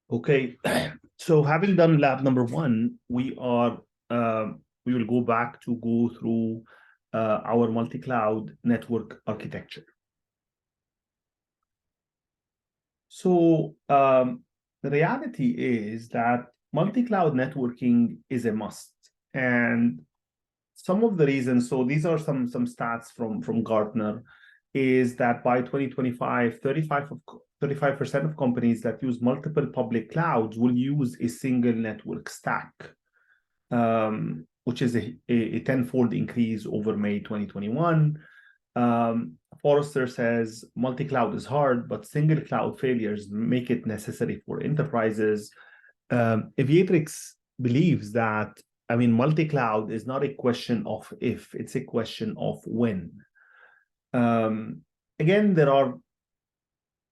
Okay, so having done lab number one, we will go through our multi-cloud network architecture. So the reality is that multi-cloud networking is a must, and some of the reasons. So these are some stats from Gartner, is that by 2025, 35% of companies that use multiple public clouds will use a single network stack, which is a tenfold increase over May 2021. Forrester says multi-cloud is hard, but single cloud failures make it necessary for enterprises. Aviatrix believes that, multi-cloud is not a question of if, it's a question of when. Again, there are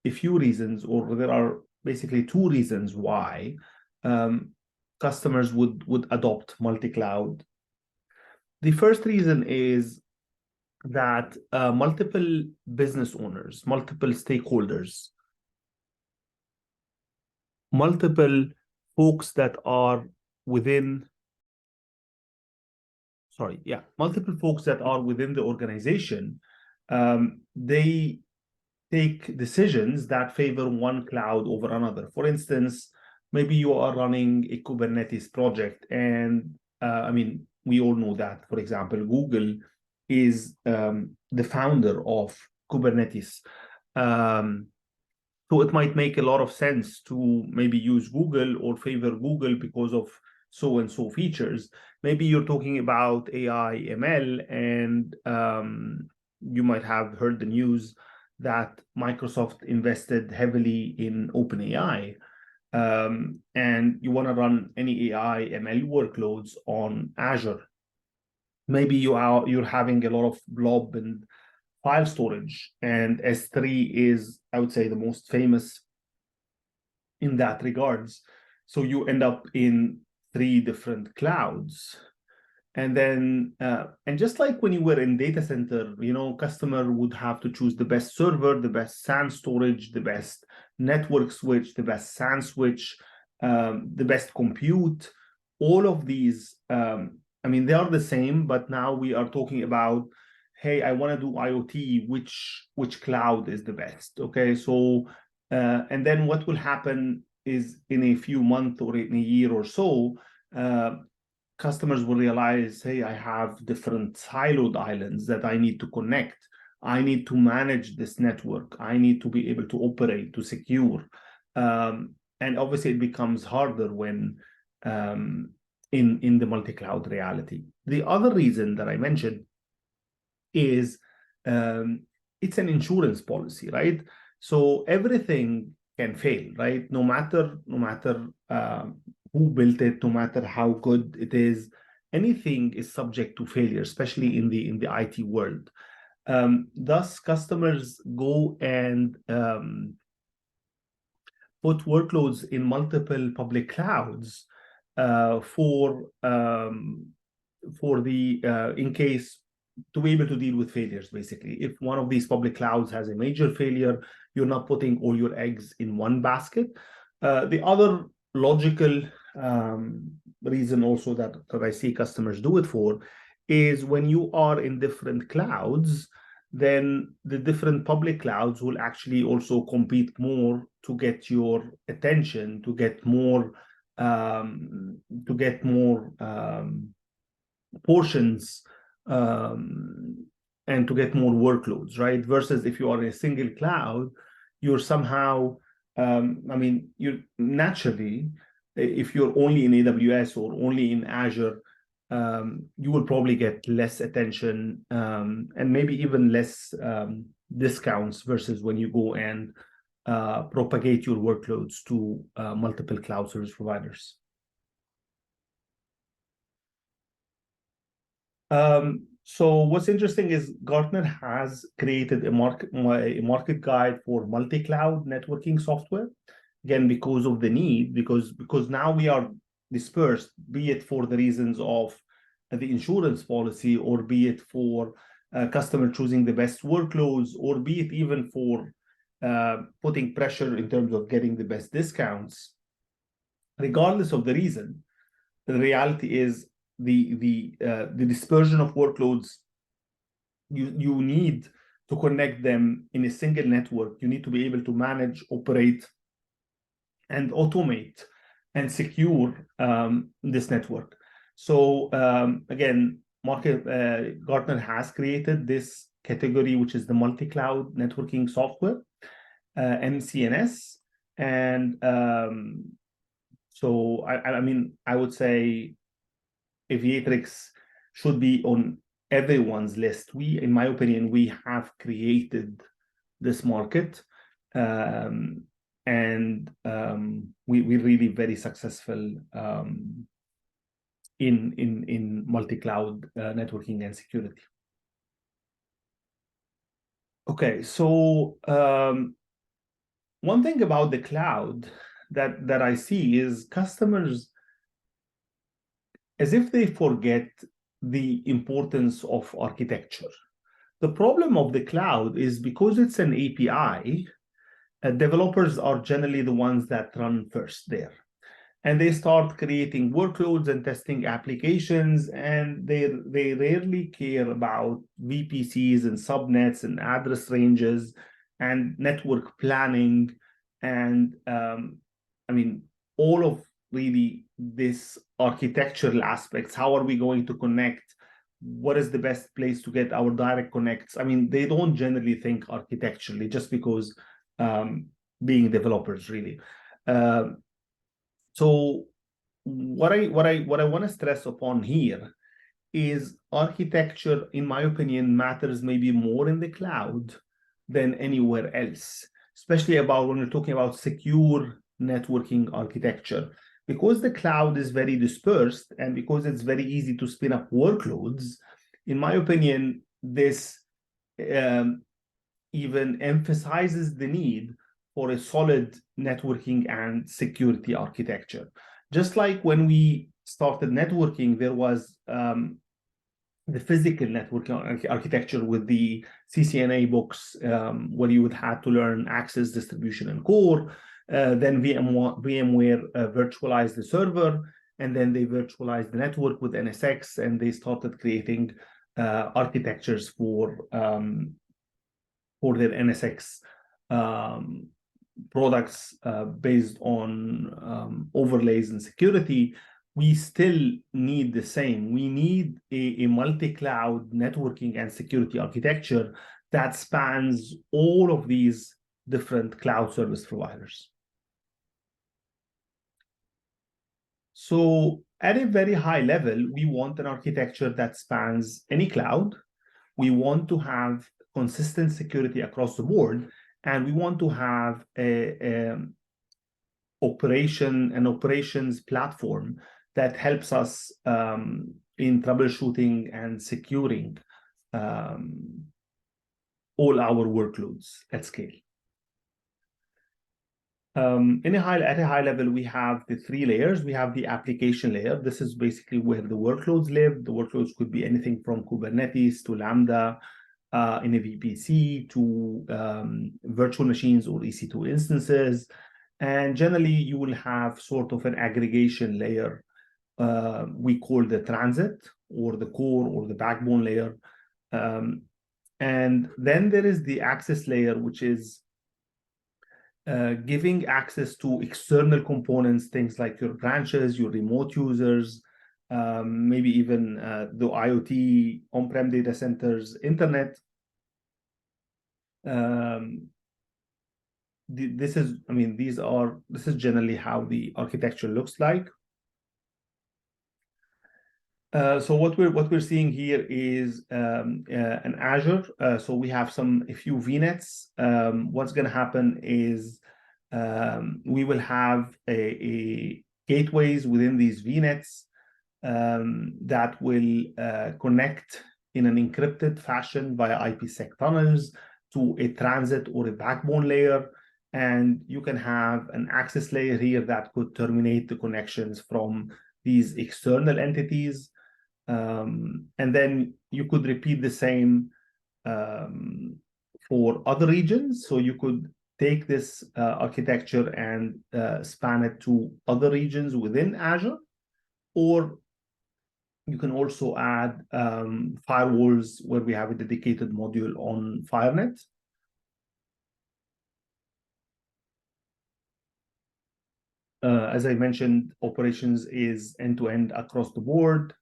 a few reasons, or there are basically two reasons why customers would adopt multi-cloud. The first reason is that multiple business owners, multiple stakeholders, multiple folks that are within, multiple folks that are within the organization, they take decisions that favor one cloud over another. For instance, maybe you are running a Kubernetes project, and we all know that, for example, Google is the founder of Kubernetes. So it might make a lot of sense to maybe use Google or favor Google because of so and so features. Maybe you're talking about AI, ML, and you might have heard the news that Microsoft invested heavily in OpenAI, and you want to run any AI, ML workloads on Azure. Maybe you're having a lot of blob and file storage, and S3 is, I would say, the most famous in that regards. So you end up in 3 different clouds. And then, and just like when you were in data center, customer would have to choose the best server, the best SAN storage, the best network switch, the best SAN switch, the best compute. All of these, they are the same, but now we are talking about, hey, I want to do IoT, which cloud is the best? Okay, so, and then what will happen is in a few months or in a year or so, customers will realize, hey, I have different siloed islands that I need to connect. I need to manage this network. I need to be able to operate, to secure. And obviously it becomes harder when in the multi-cloud reality. The other reason that I mentioned is it's an insurance policy, right? So everything can fail, right? No matter who built it, no matter how good it is, anything is subject to failure, especially in the IT world. Thus, customers go and put workloads in multiple public clouds for the in case, to be able to deal with failures. Basically, if one of these public clouds has a major failure, you're not putting all your eggs in one basket. The other logical reason also that I see customers do it for is when you are in different clouds, then the different public clouds will actually also compete more to get your attention, to get more portions, and to get more workloads, right? Versus if you are in a single cloud, you're somehow, you naturally, if you're only in AWS or only in Azure, you will probably get less attention, and maybe even less discounts versus when you go and propagate your workloads to multiple cloud service providers. So what's interesting is Gartner has created a market guide for multi-cloud networking software. Again, because of the need, because now we are dispersed, be it for the reasons of the insurance policy, or be it for customer choosing the best workloads, or be it even for putting pressure in terms of getting the best discounts. regardless of the reason, the reality is the dispersion of workloads. You need to connect them in a single network. You need to be able to manage, operate, and automate and secure this network. So again, Gartner has created this category, which is the multi-cloud networking software, MCNS. And so I mean, I would say Aviatrix should be on everyone's list. In my opinion, we have created this market, and we're really very successful in multi-cloud networking and security. Okay, so one thing about the cloud that I see is customers, as if they forget the importance of architecture. The problem of the cloud is because it's an API, developers are generally the ones that run first there. And they start creating workloads and testing applications, and they rarely care about VPCs and subnets and address ranges and network planning. And I mean, all of really this architectural aspects. How are we going to connect? What is the best place to get our direct connects? I mean, they don't generally think architecturally just because being developers really. So what I want to stress upon here is architecture, in my opinion, matters maybe more in the cloud than anywhere else, especially about when we're talking about secure networking architecture. Because the cloud is very dispersed and because it's very easy to spin up workloads, in my opinion, this even emphasizes the need for a solid networking and security architecture. Just like when we started networking, there was the physical networking architecture with the CCNA books, where you would have to learn access, distribution, and core. Then VMware virtualized the server, and then they virtualized the network with NSX, and they started creating architectures for their NSX products based on overlays and security. We still need the same. We need a multi-cloud networking and security architecture that spans all of these different cloud service providers. So at a very high level, we want an architecture that spans any cloud. We want to have consistent security across the board, and we want to have an operations platform that helps us in troubleshooting and securing all our workloads at scale. At a high level, we have the three layers. We have the application layer. This is basically where the workloads live. The workloads could be anything from Kubernetes to Lambda in a VPC to virtual machines or EC2 instances. And generally, you will have sort of an aggregation layer we call the transit or the core or the backbone layer. And then there is the access layer, which is giving access to external components, things like your branches, your remote users, maybe even the IoT, on-prem data centers, internet. This is generally how the architecture looks like. So what we're seeing here is an Azure. So we have a few VNets. What's going to happen is we will have a gateways within these VNets that will connect in an encrypted fashion via IPsec tunnels to a transit or a backbone layer. And you can have an access layer here that could terminate the connections from these external entities. And then you could repeat the same for other regions. So you could take this architecture and span it to other regions within Azure, or you can also add firewalls where we have a dedicated module on FireNet. As I mentioned, operations is end-to-end across the board.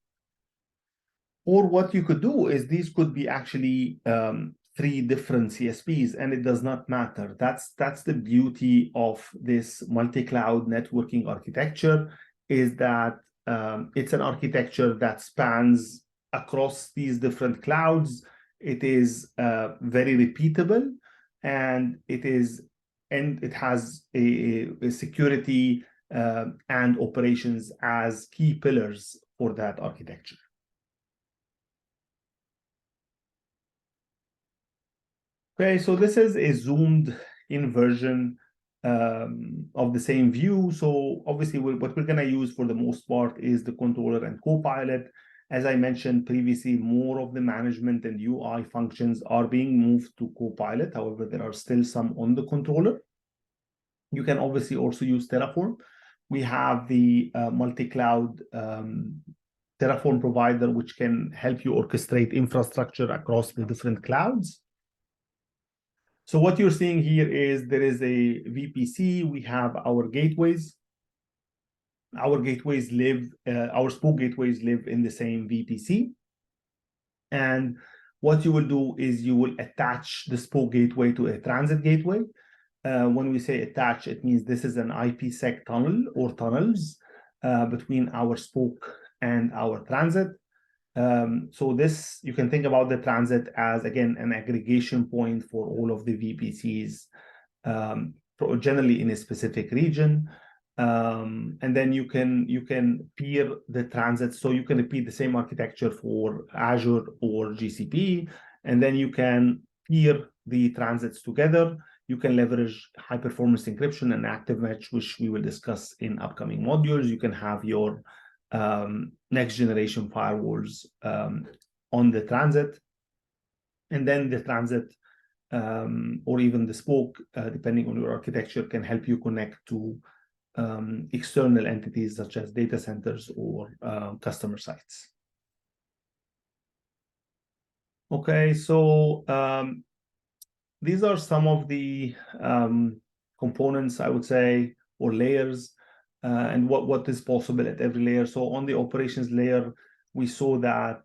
Or what you could do is these could be actually 3 different CSPs, and it does not matter. That's the beauty of this multi-cloud networking architecture, is that it's an architecture that spans across these different clouds. It is very repeatable, and it has a security and operations as key pillars for that architecture. Okay, so this is a zoomed in version of the same view. So obviously what we're going to use for the most part is the controller and Copilot. As I mentioned previously, more of the management and UI functions are being moved to Copilot. However, there are still some on the controller. You can obviously also use Terraform. We have the multi-cloud Terraform provider, which can help you orchestrate infrastructure across the different clouds. So what you're seeing here is there is a VPC. We have our gateways. Our gateways live, our Spoke gateways live in the same VPC. And what you will do is you will attach the Spoke gateway to a transit gateway. When we say attach, it means this is an IPsec tunnel or tunnels between our Spoke and our transit. So this, you can think about the transit as, again, an aggregation point for all of the VPCs, generally in a specific region. And then you can peer the transit. So you can repeat the same architecture for Azure or GCP, and then you can peer the transits together. You can leverage high performance encryption and active match, which we will discuss in upcoming modules. You can have your next generation firewalls on the transit, and then the transit or even the Spoke, depending on your architecture, can help you connect to external entities such as data centers or customer sites. Okay, so these are some of the components, I would say, or layers, and what is possible at every layer. So on the operations layer, we saw that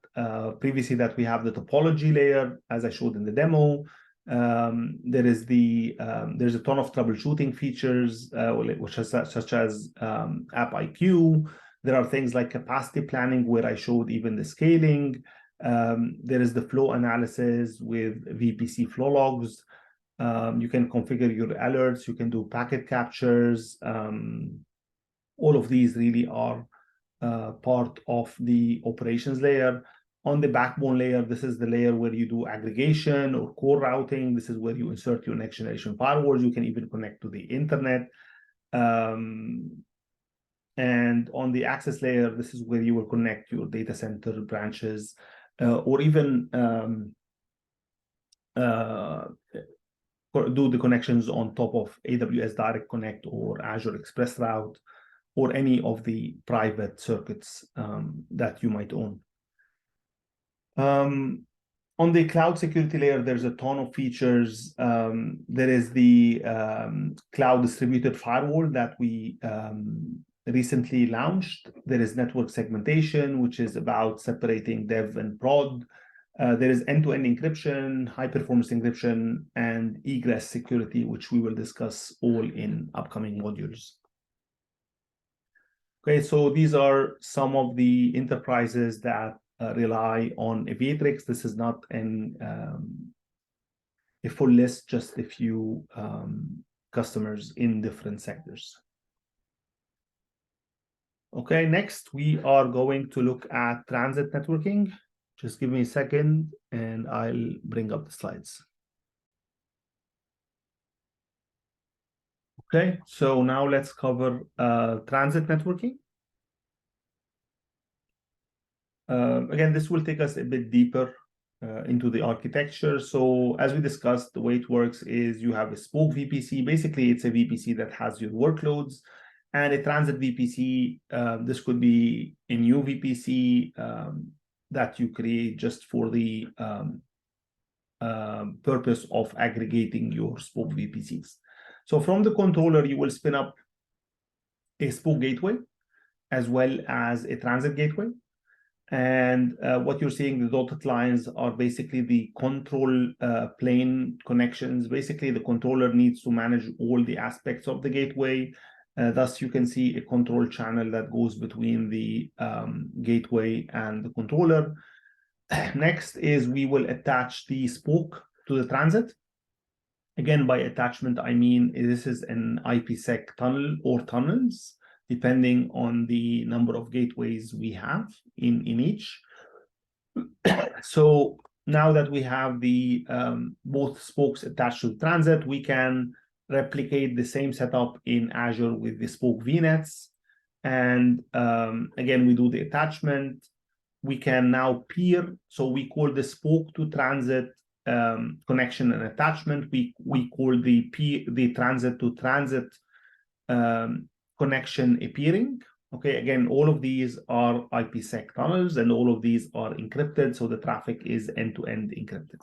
previously that we have the topology layer, as I showed in the demo. There's a ton of troubleshooting features, such as App IQ. There are things like capacity planning, where I showed even the scaling. There is the flow analysis with VPC flow logs. You can configure your alerts. You can do packet captures. All of these really are part of the operations layer. On the backbone layer, this is the layer where you do aggregation or core routing. This is where you insert your next generation firewalls. You can even connect to the internet. And on the access layer, this is where you will connect your data center branches, or even do the connections on top of AWS Direct Connect or Azure Express Route, or any of the private circuits that you might own. On the cloud security layer, there's a ton of features. There is the cloud distributed firewall that we recently launched. There is network segmentation, which is about separating dev and prod. There is end-to-end encryption, high-performance encryption, and egress security, which we will discuss all in upcoming modules. Okay, so these are some of the enterprises that rely on Aviatrix. This is not a full list, just a few customers in different sectors. Okay, next we are going to look at transit networking. Just give me a second and I'll bring up the slides. Okay, so now let's cover transit networking. Again, this will take us a bit deeper into the architecture. So as we discussed, the way it works is you have a spoke VPC. Basically, it's a VPC that has your workloads, and a transit VPC. This could be a new VPC that you create just for the purpose of aggregating your spoke VPCs. So from the controller, you will spin up a spoke gateway as well as a transit gateway. And what you're seeing, the dotted lines are basically the control plane connections. Basically, the controller needs to manage all the aspects of the gateway. Thus, you can see a control channel that goes between the gateway and the controller. Next is we will attach the spoke to the transit. Again, by attachment, I mean this is an IPsec tunnel or tunnels, depending on the number of gateways we have in each. So now that we have the both spokes attached to the transit, we can replicate the same setup in Azure with the spoke VNets. And again, we do the attachment. We can now peer. So we call the spoke to transit connection and attachment. We call the transit to transit connection a peering. Okay, again, all of these are IPsec tunnels, and all of these are encrypted, so the traffic is end-to-end encrypted.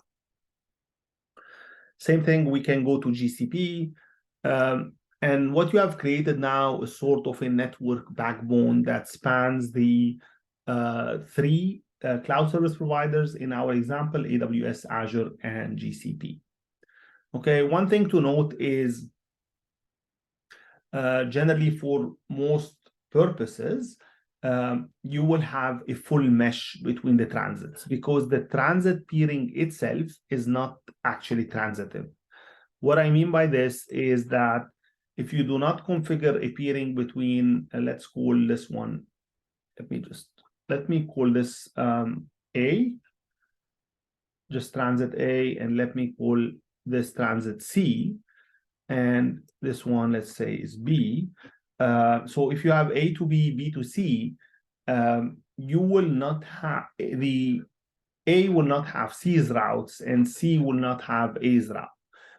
Same thing, we can go to GCP, and what you have created now is sort of a network backbone that spans the three cloud service providers, in our example, AWS, Azure, and GCP. Okay, one thing to note is generally for most purposes, you will have a full mesh between the transits, because the transit peering itself is not actually transitive. What I mean by this is that if you do not configure a peering between, let's call this one, let me call this A, just transit A, and let me call this transit C, and this one, let's say, is B. So if you have A to B, B to C, you will not have the A will not have C's routes and C will not have A's route,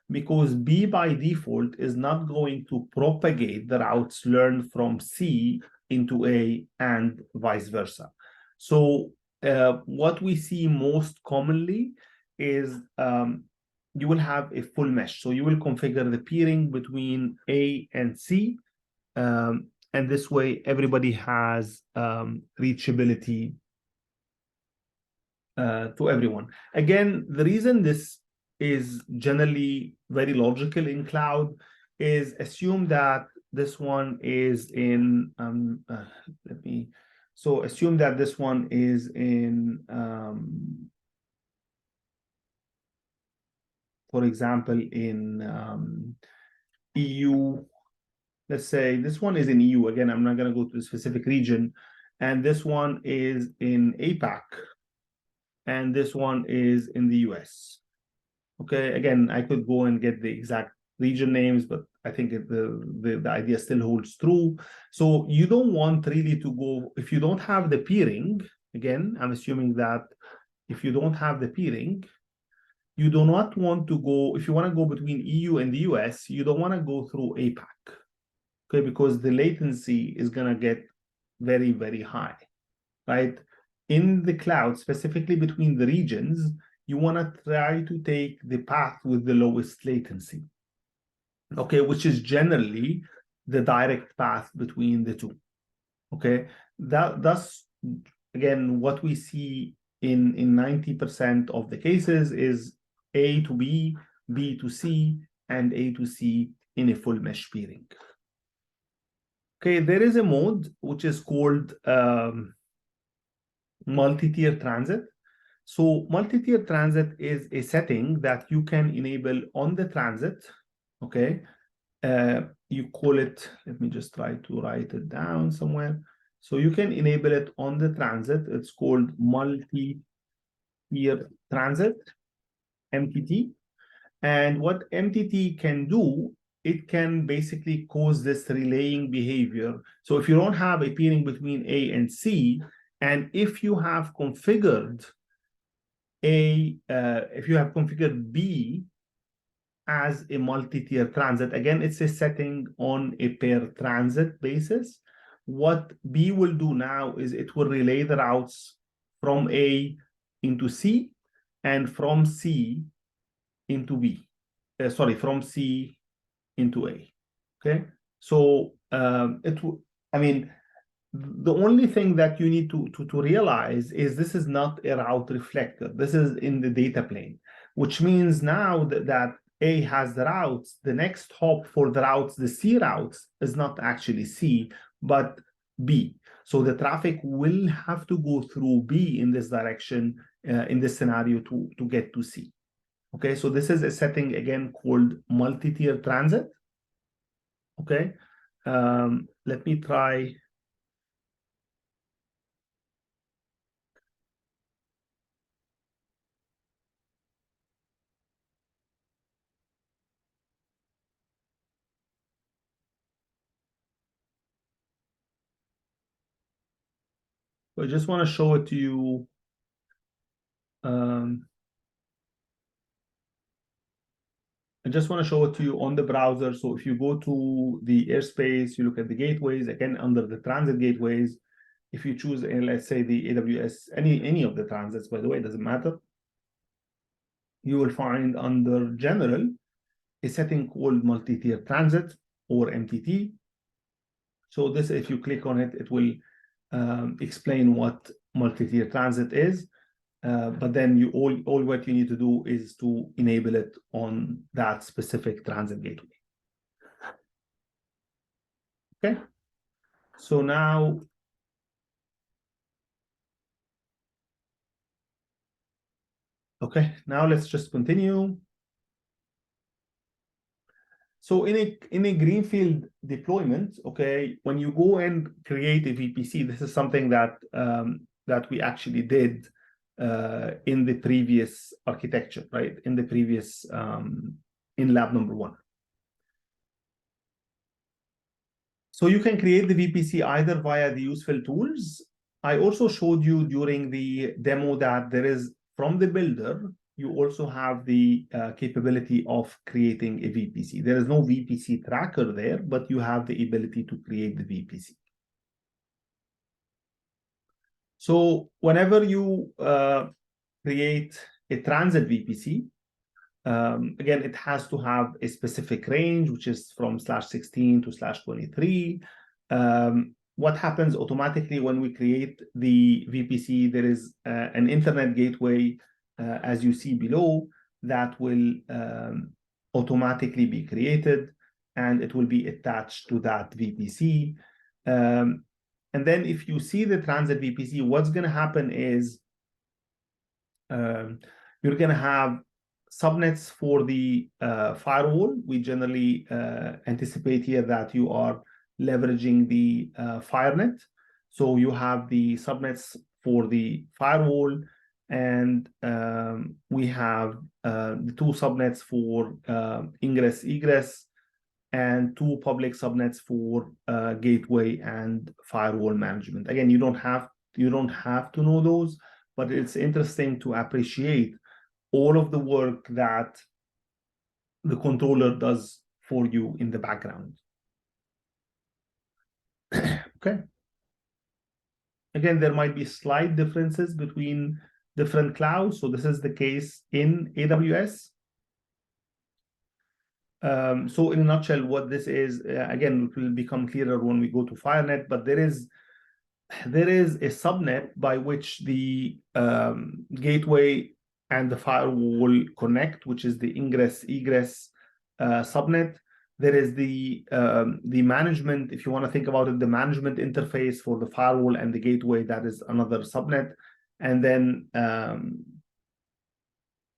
because B by default is not going to propagate the routes learned from C into A and vice versa. So what we see most commonly is you will have a full mesh. So you will configure the peering between A and C, and this way everybody has reachability to everyone. Again, the reason this is generally very logical in cloud is assume that this one is in, assume that this one is in, for example, in EU. Let's say this one is in EU. Again, I'm not going to go to the specific region. And this one is in APAC. And this one is in the US. Okay, again, I could go and get the exact region names, but I think the idea still holds true. So you don't want really to go, if you don't have the peering, again, I'm assuming that if you don't have the peering, you do not want to go, if you want to go between EU and the US, you don't want to go through APAC, okay, because the latency is going to get very, very high, right? In the cloud, specifically between the regions, you want to try to take the path with the lowest latency, okay, which is generally the direct path between the two, okay? Thus, again, what we see in 90% of the cases is A to B, B to C, and A to C in a full mesh peering. Okay, there is a mode which is called multi-tier transit. So multi-tier transit is a setting that you can enable on the transit, okay? You call it, let me just try to write it down somewhere. So you can enable it on the transit. It's called multi-tier transit, MTT. And what MTT can do, it can basically cause this relaying behavior. So if you don't have a peering between A and C, and if you have configured if you have configured B as a multi-tier transit, again, it's a setting on a per transit basis. What B will do now is it will relay the routes from A into C and from C into B. Sorry, from C into A. Okay, so I mean, the only thing that you need to realize is this is not a route reflector. This is in the data plane, which means now that A has the routes, the next hop for the routes, the C routes, is not actually C, but B. So the traffic will have to go through B in this direction, in this scenario, to get to C. Okay, so this is a setting, again, called multi-tier transit. Okay, let me try. I just want to show it to you. I just want to show it to you on the browser. So if you go to the airspace, you look at the gateways, again, under the transit gateways, if you choose, let's say the AWS, any of the transits, by the way, it doesn't matter, you will find under general, a setting called multi-tier transit or MTT. So this, if you click on it, it will explain what multi-tier transit is. But then all what you need to do is to enable it on that specific transit gateway. Okay, so now let's just continue. So in a greenfield deployment, okay, when you go and create a VPC, this is something that that we actually did in the previous architecture, right? In the previous in lab number 1. So you can create the VPC either via the useful tools. I also showed you during the demo that there is, from the builder, you also have the capability of creating a VPC. There is no VPC tracker there, but you have the ability to create the VPC. So whenever you create a transit VPC, again, it has to have a specific range, which is from /16 to /23. What happens automatically when we create the VPC, there is an internet gateway, as you see below, that will automatically be created, and it will be attached to that VPC. And then if you see the transit VPC, what's going to happen is you're going to have subnets for the firewall. We generally anticipate here that you are leveraging the FireNet. So you have the subnets for the firewall, and we have the 2 subnets for ingress egress, and 2 public subnets for gateway and firewall management. Again, you don't have to know those, but it's interesting to appreciate all of the work that the controller does for you in the background. Okay. Again, there might be slight differences between different clouds. So this is the case in AWS. So in a nutshell, what this is, again, it will become clearer when we go to FireNet, but there is a subnet by which the gateway and the firewall connect, which is the ingress egress subnet. There is the management, if you want to think about it, the management interface for the firewall and the gateway, that is another subnet. And then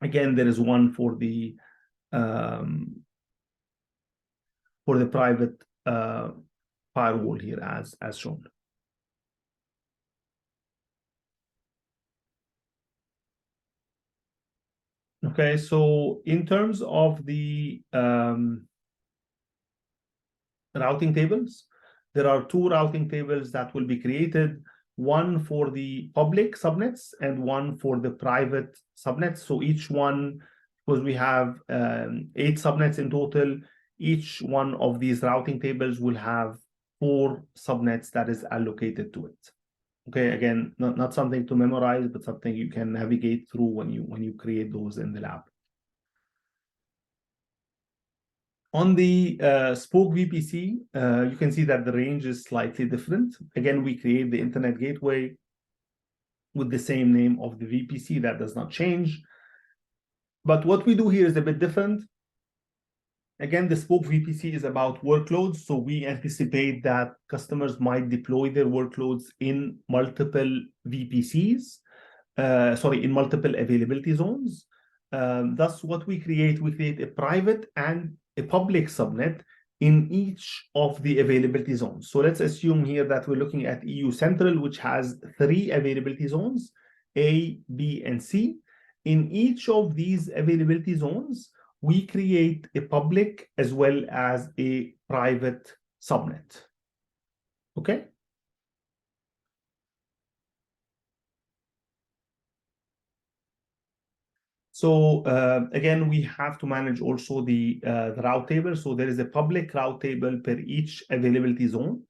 again, there is one for the private firewall here, as shown. Okay, so in terms of the routing tables, there are 2 routing tables that will be created. one for the public subnets and one for the private subnets. So each one, because we have 8 subnets in total, each one of these routing tables will have 4 subnets that is allocated to it. Okay, again, not something to memorize, but something you can navigate through when you create those in the lab. On the Spoke VPC, you can see that the range is slightly different. Again, we create the internet gateway with the same name of the VPC. That does not change. But what we do here is a bit different. Again, the Spoke VPC is about workloads. So we anticipate that customers might deploy their workloads in multiple VPCs, in multiple availability zones. Thus, what we create a private and a public subnet in each of the availability zones. So let's assume here that we're looking at EU Central, which has 3 availability zones, A, B, and C. In each of these availability zones, we create a public as well as a private subnet. Okay? So again, we have to manage also the route table. So there is a public route table per each availability zone.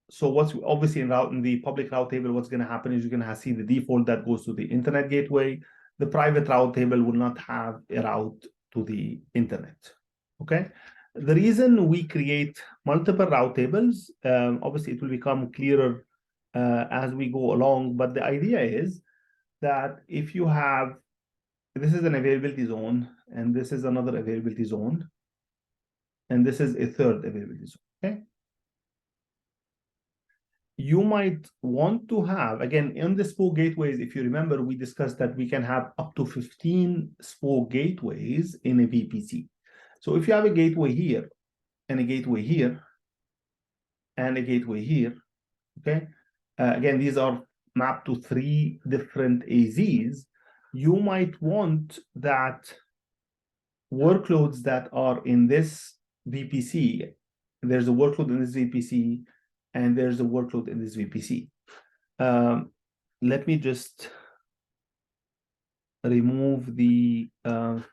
So what's obviously in the public route table, what's going to happen is you're going to see the default that goes to the internet gateway. The private route table will not have a route to the internet. Okay. The reason we create multiple route tables, obviously it will become clearer as we go along, but the idea is that if you have, this is an availability zone, and this is another availability zone, and this is a third availability zone, okay? You might want to have, again, in the Spoke gateways, if you remember, we discussed that we can have up to 15 Spoke gateways in a VPC. So if you have a gateway here, and a gateway here, and a gateway here, okay? Again, these are mapped to 3 different AZs. You might want that workloads that are in this VPC, there's a workload in this VPC, and there's a workload in this VPC. Let me just remove the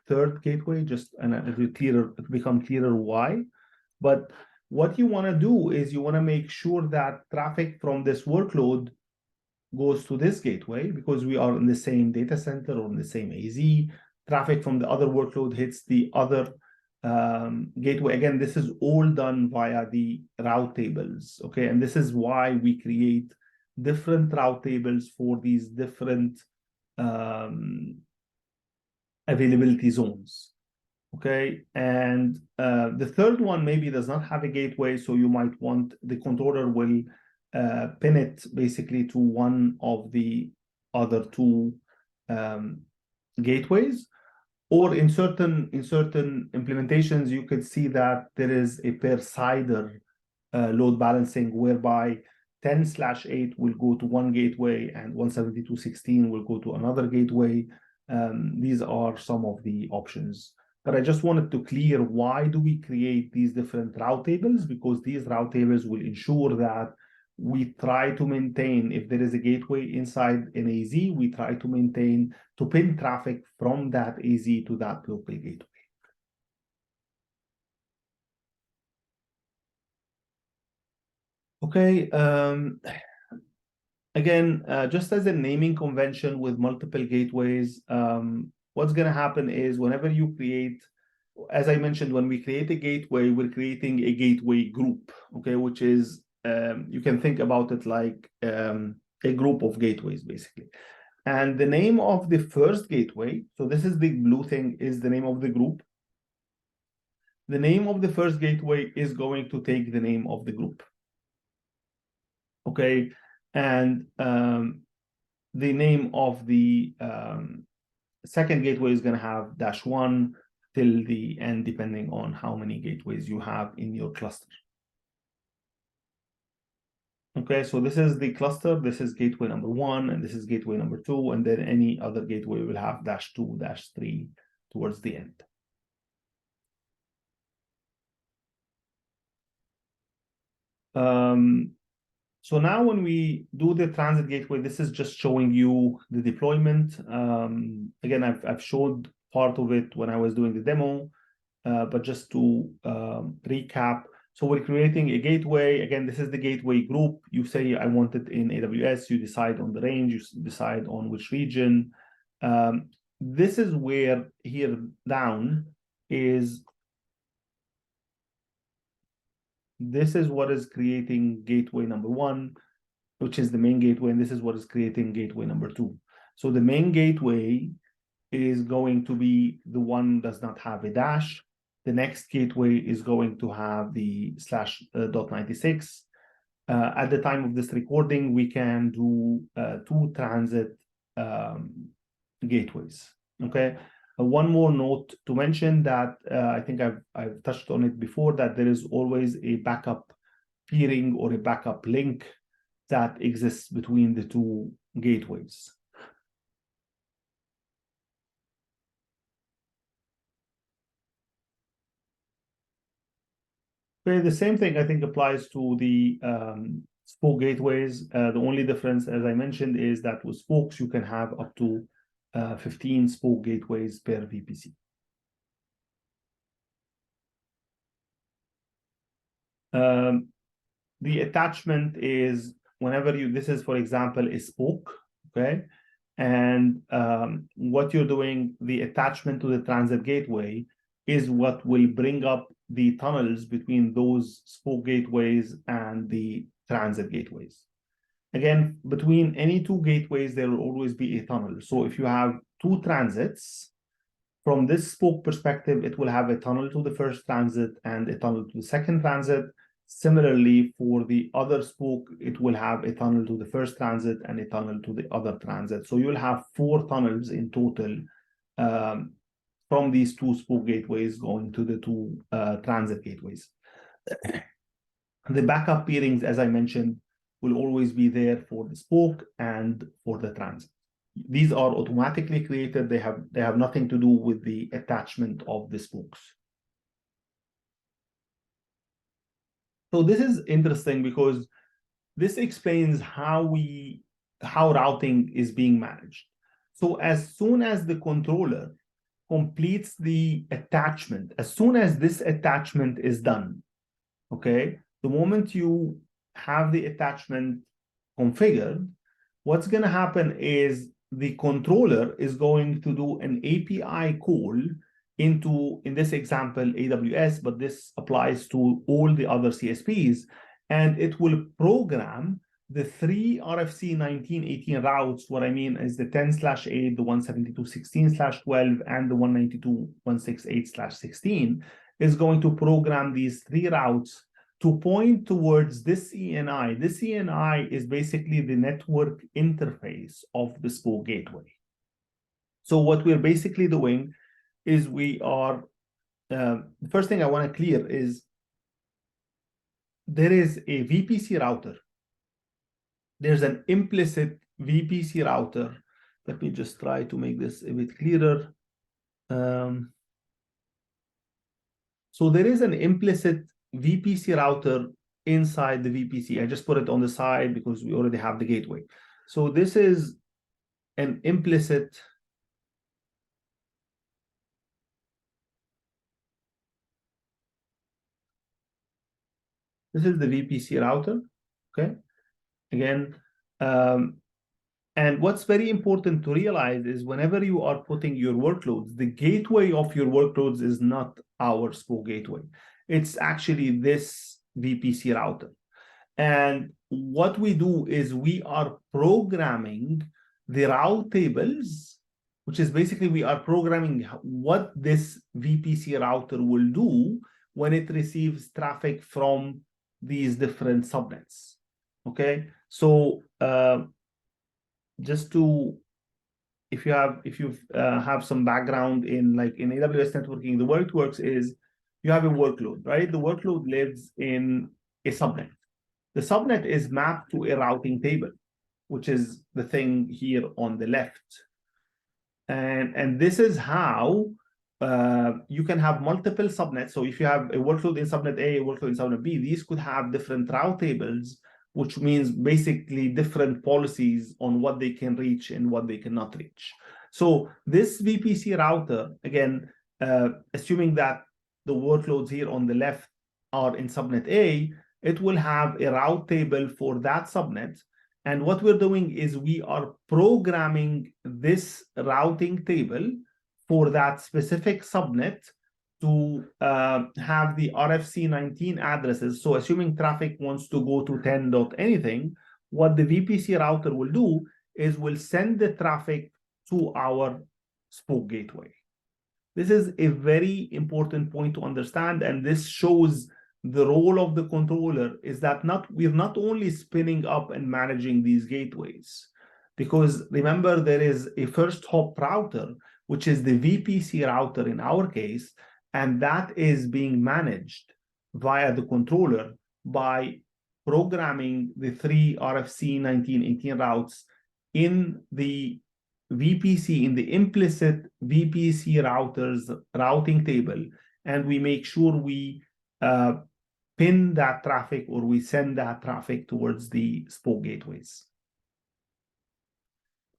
third gateway, and it'll become clearer why. But what you want to do is you want to make sure that traffic from this workload goes to this gateway because we are in the same data center or in the same AZ. Traffic from the other workload hits the other gateway. Again, this is all done via the route tables, okay? And this is why we create different route tables for these different availability zones, okay? And the third one maybe does not have a gateway, so you might want, the controller will pin it basically to one of the other 2 gateways. Or in certain implementations, you could see that there is a per CIDR load balancing whereby 10/8 will go to one gateway and 172.16 will go to another gateway. These are some of the options. But I just wanted to clear why do we create these different route tables? Because these route tables will ensure that we try to maintain, if there is a gateway inside an AZ, we try to maintain, to pin traffic from that AZ to that local gateway. Okay, again, just as a naming convention with multiple gateways, what's going to happen is whenever you create, as I mentioned, when we create a gateway, we're creating a gateway group, okay, which is, you can think about it like a group of gateways, basically. And the name of the first gateway, so this is the blue thing, is the name of the group. The name of the first gateway is going to take the name of the group, okay? And the name of the second gateway is going to have -1 till the end, depending on how many gateways you have in your cluster. Okay, so this is the cluster, this is gateway number 1, and this is gateway number 2, and then any other gateway will have -2, -3 towards the end. So now when we do the transit gateway, this is just showing you the deployment. Again, I've showed part of it when I was doing the demo, but just to recap. So we're creating a gateway. Again, this is the gateway group. You say, I want it in AWS. You decide on the range. You decide on which region. This is where here down is, this is what is creating gateway number 1, which is the main gateway, and this is what is creating gateway number 2. So the main gateway is going to be the one that does not have a dash. The next gateway is going to have the /.96. At the time of this recording, we can do 2 transit gateways. Okay. One more note to mention that I think I've touched on it before, that there is always a backup peering or a backup link that exists between the 2 gateways. Okay, the same thing I think applies to the spoke gateways. The only difference, as I mentioned, is that with spokes you can have up to 15 spoke gateways per VPC. The attachment is whenever you, this is for example a spoke, okay, and what you're doing, the attachment to the transit gateway is what will bring up the tunnels between those spoke gateways and the transit gateways. Again, between any 2 gateways, there will always be a tunnel. So if you have 2 transits, from this spoke perspective, it will have a tunnel to the first transit and a tunnel to the second transit. Similarly, for the other spoke, it will have a tunnel to the first transit and a tunnel to the other transit. So you'll have 4 tunnels in total from these 2 spoke gateways going to the 2 transit gateways. The backup peerings, as I mentioned, will always be there for the spoke and for the transit. These are automatically created. They have nothing to do with the attachment of the spokes. So this is interesting because this explains how routing is being managed. So as soon as the controller completes the attachment, as soon as this attachment is done, okay, the moment you have the attachment configured, what's going to happen is the controller is going to do an API call into, in this example, AWS, but this applies to all the other CSPs, and it will program the 3 RFC 1918 routes. What I mean is the 10/8, the 172.16/12, and the 192.168/16 is going to program these 3 routes to point towards this ENI. This ENI is basically the network interface of the spoke gateway. So what we're basically doing is we are, the first thing I want to clear is there is a VPC router. There's an implicit VPC router. Let me just try to make this a bit clearer. So there is an implicit VPC router inside the VPC. I just put it on the side because we already have the gateway. So this is an implicit this is the VPC router, okay? Again, and what's very important to realize is whenever you are putting your workloads, the gateway of your workloads is not our spoke gateway. It's actually this VPC router. And what we do is we are programming the route tables, which is basically we are programming what this VPC router will do when it receives traffic from these different subnets. Okay, so just to, if you have some background in like in AWS networking, the way it works is you have a workload, right? The workload lives in a subnet. The subnet is mapped to a routing table, which is the thing here on the left. And this is how you can have multiple subnets. So if you have a workload in subnet A, a workload in subnet B, these could have different route tables, which means basically different policies on what they can reach and what they cannot reach. So this VPC router, again, assuming that the workloads here on the left are in subnet A, it will have a route table for that subnet. And what we're doing is we are programming this routing table for that specific subnet to have the RFC19 addresses. So assuming traffic wants to go to 10 dot anything, what the VPC router will do is will send the traffic to our spoke gateway. This is a very important point to understand, and this shows the role of the controller is that we're not only spinning up and managing these gateways, because remember there is a first hop router, which is the VPC router in our case, and that is being managed via the controller by programming the 3 RFC 1918 routes in the VPC, in the implicit VPC routers routing table, and we make sure we pin that traffic or we send that traffic towards the spoke gateways.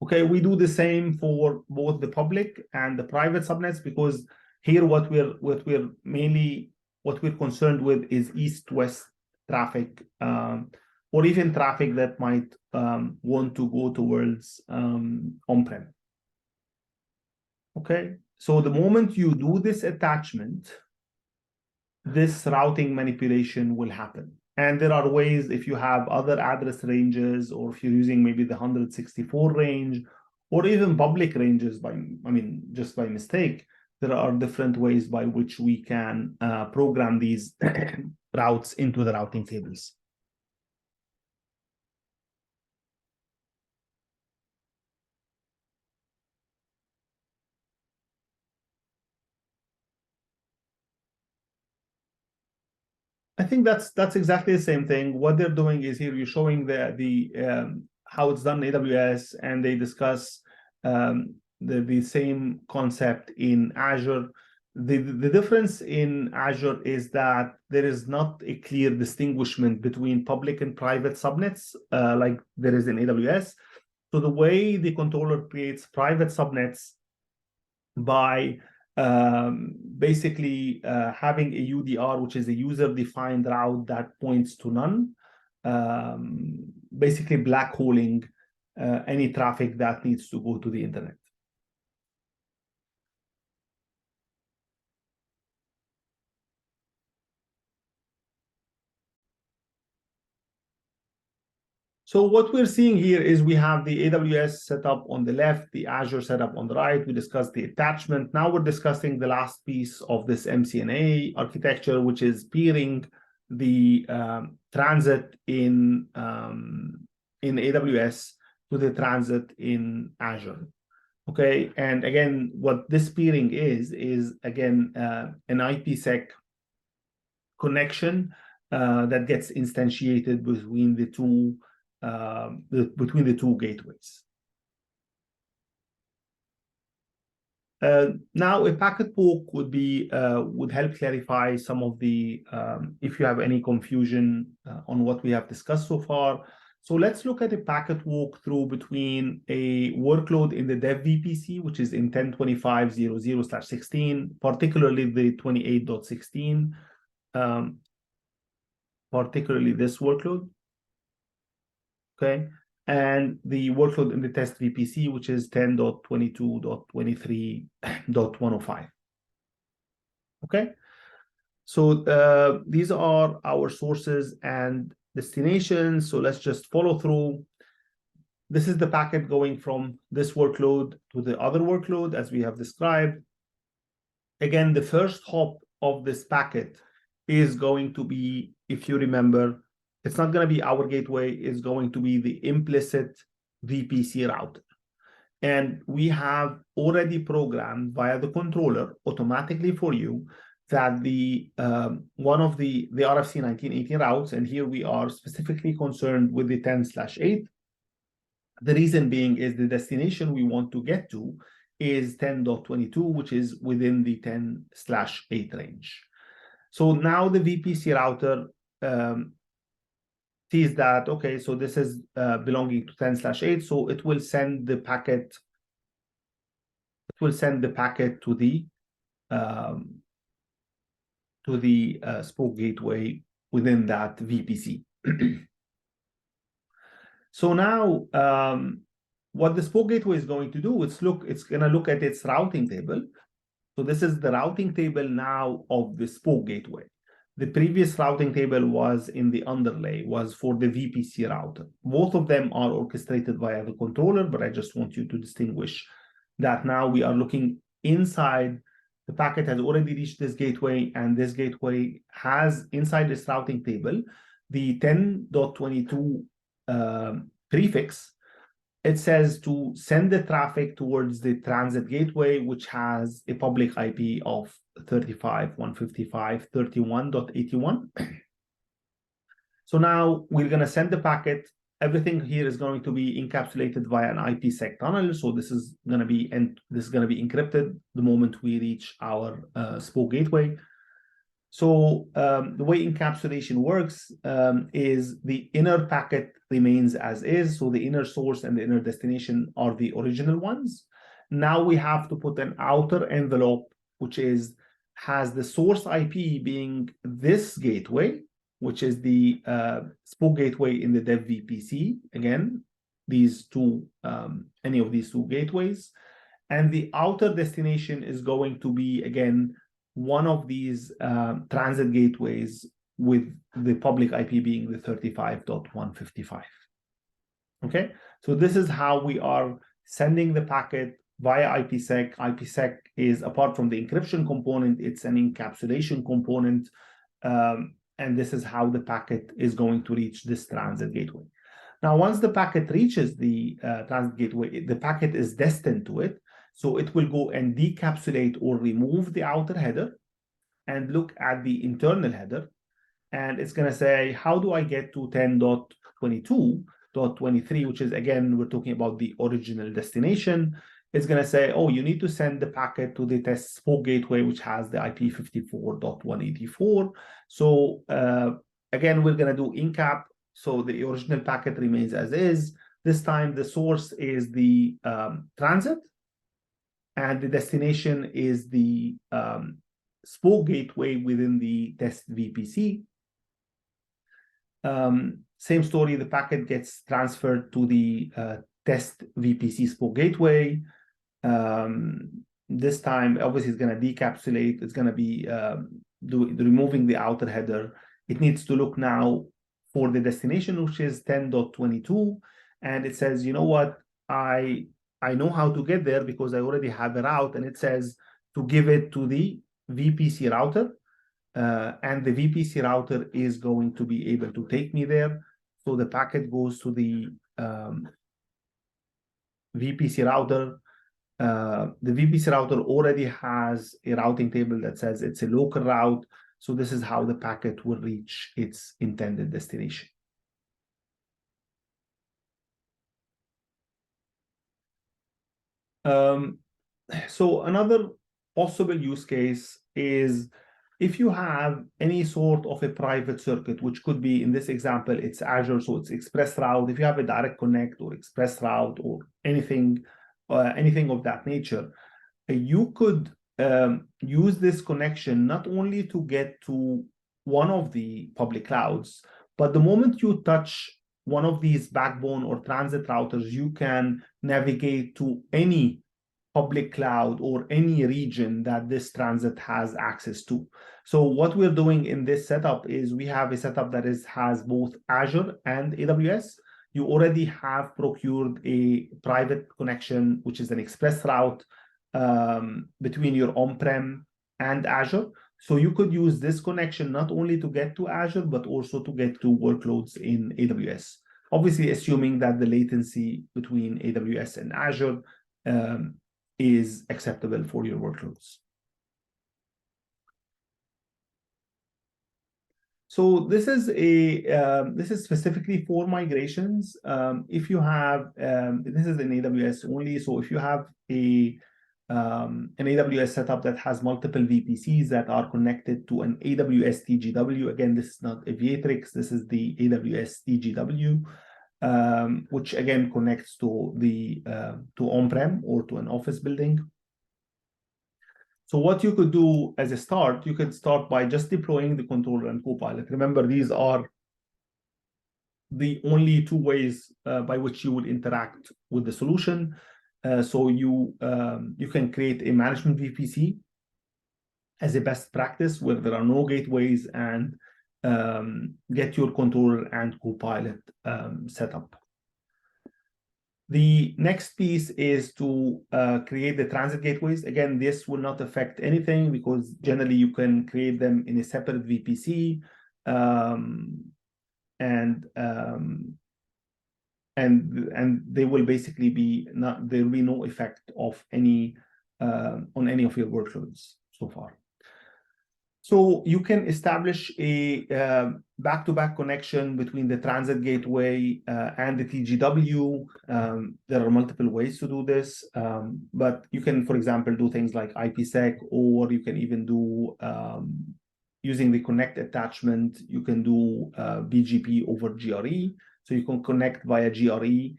Okay, we do the same for both the public and the private subnets, because here what we're concerned with is east-west traffic, or even traffic that might want to go towards on-prem. Okay, so the moment you do this attachment, this routing manipulation will happen. And there are ways, if you have other address ranges, or if you're using maybe the 164 range, or even public ranges just by mistake, there are different ways by which we can program these routes into the routing tables. I think that's exactly the same thing. What they're doing is here you're showing the how it's done in AWS, and they discuss the same concept in Azure. The difference in Azure is that there is not a clear distinguishment between public and private subnets like there is in AWS. So the way the controller creates private subnets by basically having a UDR, which is a user-defined route that points to none, basically black holing any traffic that needs to go to the internet. So what we're seeing here is we have the AWS setup on the left, the Azure setup on the right. We discussed the attachment. Now we're discussing the last piece of this MCNA architecture, which is peering the transit in AWS to the transit in Azure. Okay, and again, what this peering is again an IPsec connection that gets instantiated between the two gateways. Now, a packet walk would help clarify some of the if you have any confusion on what we have discussed so far. So let's look at a packet walkthrough between a workload in the dev VPC, which is in 10.25.00/16, particularly the 28.16, particularly this workload. Okay, and the workload in the test VPC, which is 10.22.23.105. Okay, so these are our sources and destinations. So let's just follow through. This is the packet going from this workload to the other workload, as we have described. Again, the first hop of this packet is going to be, if you remember, it's not going to be our gateway, it's going to be the implicit VPC router. And we have already programmed via the controller automatically for you that the one of the RFC 1918 routes, and here we are specifically concerned with the 10/8. The reason being is the destination we want to get to is 10.22, which is within the 10/8 range. So now the VPC router sees that, okay, so this is belonging to 10/8, so it will send the packet. It will send the packet to the spoke gateway within that VPC. So now, what the spoke gateway is going to do, it's going to look at its routing table. So this is the routing table now of the spoke gateway. The previous routing table was in the underlay, was for the VPC router. Both of them are orchestrated via the controller, but I just want you to distinguish that now we are looking inside. The packet has already reached this gateway, and this gateway has inside this routing table the 10.22 prefix. It says to send the traffic towards the transit gateway, which has a public IP of 35.155.31.81. So now we're going to send the packet. Everything here is going to be encapsulated via an IPsec tunnel. So this is going to be encrypted the moment we reach our spoke gateway. So the way encapsulation works is the inner packet remains as is. So the inner source and the inner destination are the original ones. Now we have to put an outer envelope, which has the source IP being this gateway, which is the spoke gateway in the dev VPC. Again, these two, any of these two gateways. And the outer destination is going to be, again, one of these transit gateways with the public IP being the 35.155. Okay, so this is how we are sending the packet via IPsec. IPsec is, apart from the encryption component, it's an encapsulation component. And this is how the packet is going to reach this transit gateway. Now, once the packet reaches the transit gateway, the packet is destined to it. So it will go and decapsulate or remove the outer header and look at the internal header. And it's going to say, how do I get to 10.22.23, which is, again, we're talking about the original destination. It's going to say, oh, you need to send the packet to the test spoke gateway, which has the IP 54.184. So again, we're going to do incap. So the original packet remains as is. This time, the source is the transit, and the destination is the spoke gateway within the test VPC. Same story, the packet gets transferred to the test VPC spoke gateway. This time, obviously, it's going to decapsulate. It's going to be removing the outer header. It needs to look now for the destination, which is 10.22. And it says, you know what, I know how to get there because I already have a route, and it says to give it to the VPC router, and the VPC router is going to be able to take me there. So the packet goes to the VPC router. The VPC router already has a routing table that says it's a local route. So this is how the packet will reach its intended destination. So another possible use case is if you have any sort of a private circuit, which could be, in this example, it's Azure, so it's ExpressRoute. If you have a direct connect or ExpressRoute or anything of that nature, you could use this connection not only to get to one of the public clouds, but the moment you touch one of these backbone or transit routers, you can navigate to any public cloud or any region that this transit has access to. So what we're doing in this setup is we have a setup that has both Azure and AWS. You already have procured a private connection, which is an ExpressRoute between your on-prem and Azure. So you could use this connection not only to get to Azure, but also to get to workloads in AWS. Obviously, assuming that the latency between AWS and Azure is acceptable for your workloads. So this is specifically for migrations. If you have this is in AWS only. So if you have a an AWS setup that has multiple VPCs that are connected to an AWS TGW. Again, this is not Aviatrix, this is the AWS TGW, which again connects to the to on-prem or to an office building. So what you could do as a start, you could start by just deploying the controller and Copilot. Remember, these are the only two ways by which you would interact with the solution. So you can create a management VPC as a best practice where there are no gateways, and get your controller and Copilot set up. The next piece is to create the transit gateways. Again, this will not affect anything because generally you can create them in a separate VPC, and they will basically be not, there will be no effect of any on any of your workloads so far. So you can establish a back-to-back connection between the transit gateway and the TGW. There are multiple ways to do this, but you can, for example, do things like IPsec, or you can even do, using the connect attachment, you can do BGP over GRE. So you can connect via GRE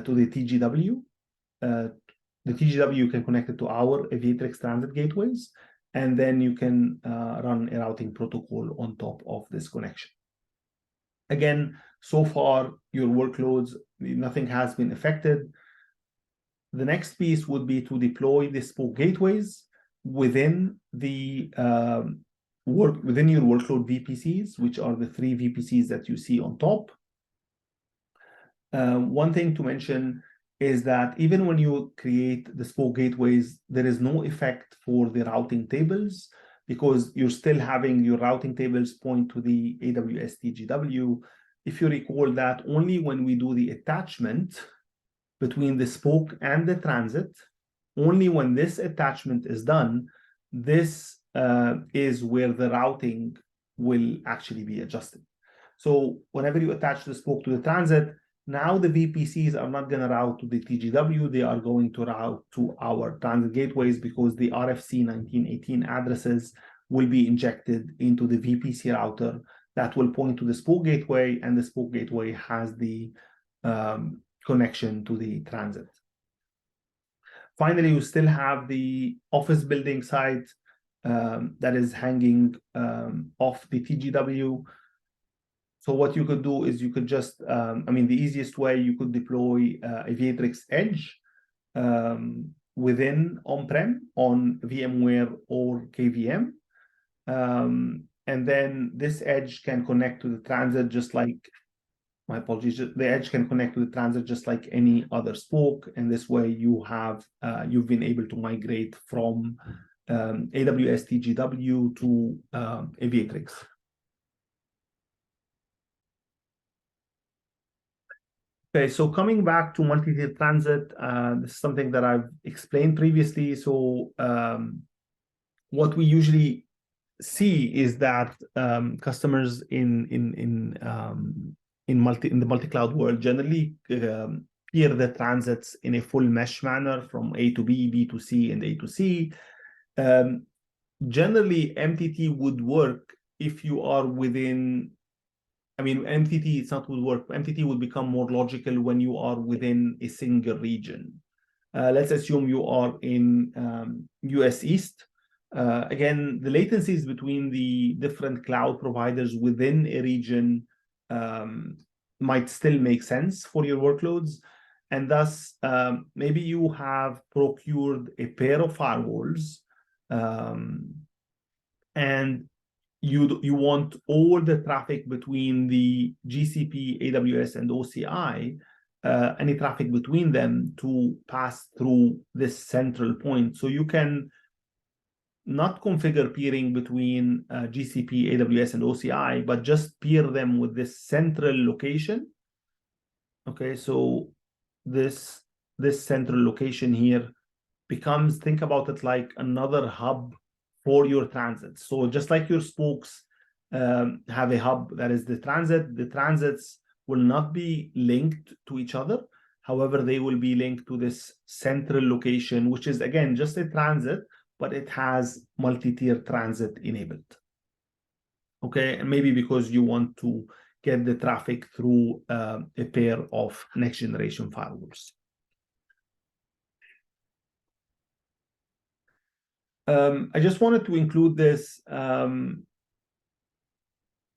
to the TGW. The TGW, you can connect it to our Aviatrix transit gateways, and then you can run a routing protocol on top of this connection. Again, so far, your workloads, nothing has been affected. The next piece would be to deploy the spoke gateways within the within your workload VPCs, which are the 3 VPCs that you see on top. One thing to mention is that even when you create the spoke gateways, there is no effect for the routing tables, because you're still having your routing tables point to the AWS TGW. If you recall that only when we do the attachment between the spoke and the transit, only when this attachment is done, this is where the routing will actually be adjusted. So whenever you attach the spoke to the transit, now the VPCs are not going to route to the TGW, they are going to route to our transit gateways, because the RFC 1918 addresses will be injected into the VPC router that will point to the spoke gateway, and the spoke gateway has the connection to the transit. Finally, you still have the office building site that is hanging off the TGW. So what you could do is you could just, the easiest way, you could deploy Aviatrix Edge within on-prem on VMware or KVM. And then this edge can connect to the transit just like, my apologies, the edge can connect to the transit just like any other spoke. And this way you have, you've been able to migrate from AWS TGW to Aviatrix. Okay, so coming back to multi-tier transit, this is something that I've explained previously. So what we usually see is that customers in the multi-cloud world generally peer the transits in a full mesh manner from A to B, B to C, and A to C. Generally, MTT would work if you are within, MTT, it's not would work. MTT would become more logical when you are within a single region. Let's assume you are in US East. Again, the latencies between the different cloud providers within a region might still make sense for your workloads. And thus, maybe you have procured a pair of firewalls, and you want all the traffic between the GCP, AWS, and OCI, any traffic between them, to pass through this central point. So you can not configure peering between GCP, AWS, and OCI, but just peer them with this central location. Okay, so this central location here becomes, think about it like another hub for your transit. So just like your spokes have a hub that is the transit, the transits will not be linked to each other. However, they will be linked to this central location, which is, again, just a transit, but it has multi-tier transit enabled. Okay, and maybe because you want to get the traffic through a pair of next generation firewalls. I just wanted to include this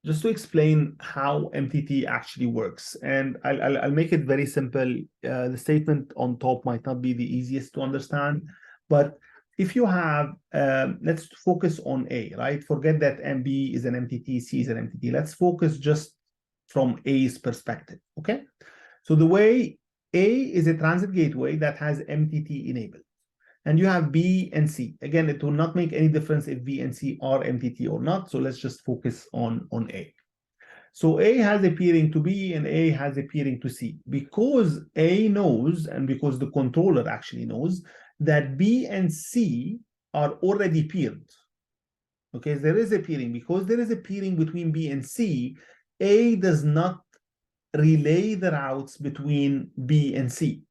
just to explain how MTT actually works. And I'll make it very simple. The statement on top might not be the easiest to understand, but if you have, let's focus on A, right? Forget that MB is an MTT, C is an MTT. Let's focus just from A's perspective, okay? So the way A is a transit gateway that has MTT enabled. And you have B and C. Again, it will not make any difference if B and C are MTT or not. So let's just focus on A. So A has a peering to B and A has a peering to C. Because A knows, and because the controller actually knows, that B and C are already peered. Okay, there is a peering. Because there is a peering between B and C, A does not relay the routes between B and C.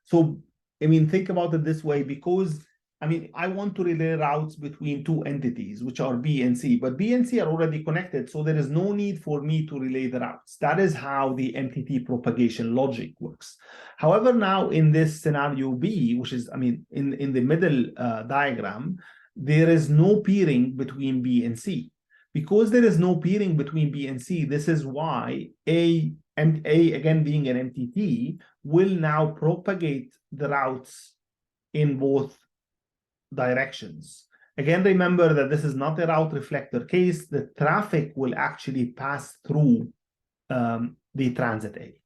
So, I mean, think about it this way, because, I mean, I want to relay routes between two entities, which are B and C, but B and C are already connected, so there is no need for me to relay the routes. That is how the MTT propagation logic works. However, now in this scenario B, which is, I mean, in the middle diagram, there is no peering between B and C. Because there is no peering between B and C, this is why A, again being an MTT, will now propagate the routes in both directions. Again, remember that this is not a route reflector case. The traffic will actually pass through the transit A.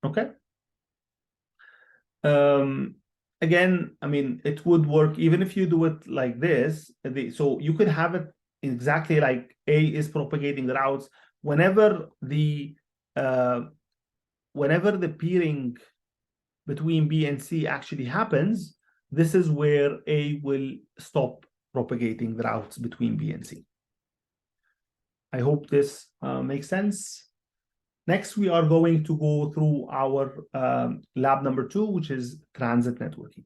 Okay. Again, I mean, it would work even if you do it like this. So you could have it exactly like A is propagating the routes. Whenever the peering between B and C actually happens, this is where A will stop propagating the routes between B and C. I hope this makes sense. Next, we are going to go through our lab number 2, which is transit networking.